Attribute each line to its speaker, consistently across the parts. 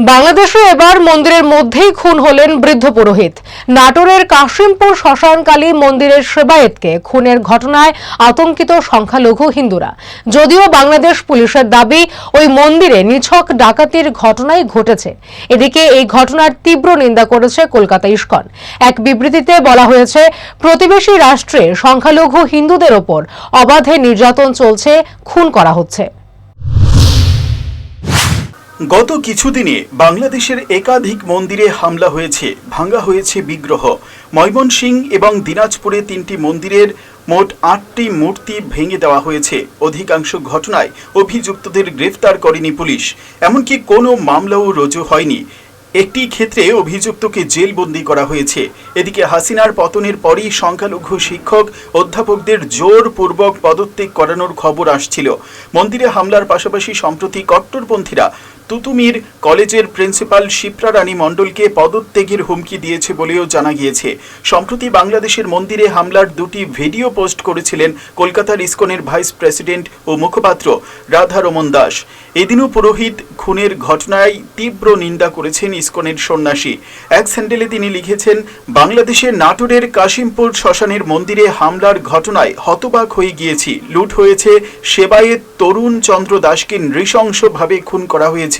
Speaker 1: বাংলাদেশে এবার মন্দিরের মধ্যেই খুন হলেন বৃদ্ধ পুরোহিত। নাটোরের কাশিমপুর শ্মশানকালী মন্দিরের সেবায়েতকে খুনের ঘটনায় আতঙ্কিত সংখ্যালঘু হিন্দুরা। যদিও বাংলাদেশ পুলিশের দাবি ওই মন্দিরে নিছক ডাকাতির ঘটনাই ঘটেছে। এদিকে এই ঘটনার তীব্র নিন্দা করেছে কলকাতা ইস্কন। এক বিবৃতিতে বলা হয়েছে, প্রতিবেশী রাষ্ট্রে সংখ্যালঘু হিন্দুদের ওপর অবাধে নির্যাতন চলছে, খুন করা হচ্ছে।
Speaker 2: গত কিছুদিনে বাংলাদেশের একাধিক মন্দিরে হামলা হয়েছে, ভাঙা হয়েছে বিগ্রহ। ময়মনসিংহ এবং দিনাজপুরে 3টি মন্দিরের মোট 8টি মূর্তি ভেঙে দেওয়া হয়েছে। অধিকাংশ ঘটনায় অভিযুক্তদের গ্রেফতার করেনি পুলিশ, এমনকি কোনো মামলাও রুজু হয়নি। একটি ক্ষেত্রে অভিযুক্তকে জেলবন্দি করা হয়েছে। এদিকে হাসিনার পতনের পরই সংখ্যালঘু শিক্ষক অধ্যাপকদের জোরপূর্বক পদত্যাগ করানোর খবর আসছিল। মন্দিরে হামলার পাশাপাশি সম্প্রতি কট্টরপন্থীরা তুতুমির কলেজের প্রিন্সিপাল শিপ্রা রানী মণ্ডলকে পদত্যাগের হুমকি দিয়েছে বলেও জানা গিয়েছে। সম্প্রতি বাংলাদেশের মন্দিরে হামলার 2টি ভিডিও পোস্ট করেছিলেন কলকাতার ইস্কনের ভাইস প্রেসিডেন্ট ও মুখপাত্র রাধা রমন দাস। এদিনও পুরোহিত খুনের ঘটনায় তীব্র নিন্দা করেছেন ইস্কনের সন্ন্যাসী। এক স্যান্ডেলে তিনি লিখেছেন, বাংলাদেশের নাটোরের কাশিমপুর শ্মশানের মন্দিরে হামলার ঘটনায় হতবাক হয়ে গিয়েছি। লুট হয়েছে, সেবায়েত তরুণ চন্দ্র দাসকে নৃশংসভাবে খুন করা হয়েছে।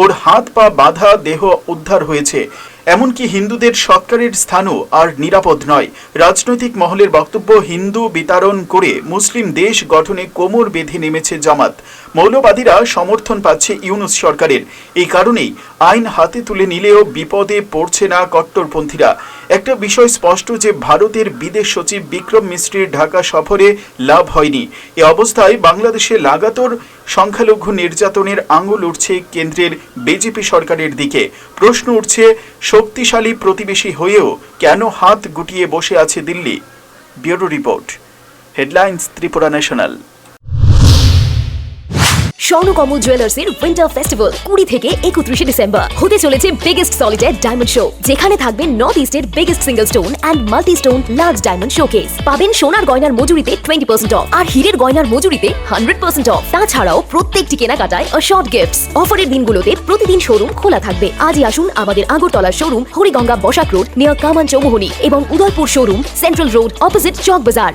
Speaker 2: ওর হাত পা বাঁধা, দেহ উদ্ধার হয়েছে। এমনকি হিন্দুদের সৎকারের স্থানও আর নিরাপদ নয়। রাজনৈতিক মহলের বক্তব্য, হিন্দু বিতাড়ন করে মুসলিম দেশ গঠনে কোমর বেঁধে নেমেছে জামাত। মৌলবাদীরা সমর্থন পাচ্ছে ইউনূস সরকারের। এই কারণেই আইন হাতে তুলে নিলেও বিপদে পড়ছে না কট্টরপন্থীরা। একটা বিষয় স্পষ্ট যে ভারতের বিদেশ সচিব বিক্রম মিশ্রির ঢাকা সফরে লাভ হয়নি। এ অবস্থায় বাংলাদেশে লাগাতার সংখ্যালঘু নির্যাতনের আঙুল উঠছে কেন্দ্রের বিজেপি সরকারের দিকে। প্রশ্ন উঠছে, শক্তিশালী প্রতিবেশী হয়েও কেন হাত গুটিয়ে বসে আছে Delhi? Bureau report, headlines Tripura national.
Speaker 3: Swarnakamal জুয়েলার্সের উইন্টার ফেস্টিভ্যাল 20 থেকে 31 ডিসেম্বর হতে চলেছে বিগেস্ট সলিটার ডায়মন্ড শো, যেখানে থাকবে নর্থ ইস্টের biggest single stone and multi stone large diamond showcase. পাবেন সোনার গয়নার মজুরিতে 20% অফ আর হীরের গয়নার মজুরিতে 100% অফ। তাছাড়াও প্রত্যেকটি কেনাকাটায় শর্ট গিফটস। অফারের দিনগুলোতে প্রতিদিন শোরুম খোলা থাকবে। আজই আসুন আমাদের আগরতলার showroom Hariganga Basak road near Kaman Chowmuhani এবং Udaipur showroom central road opposite Chowk বাজার।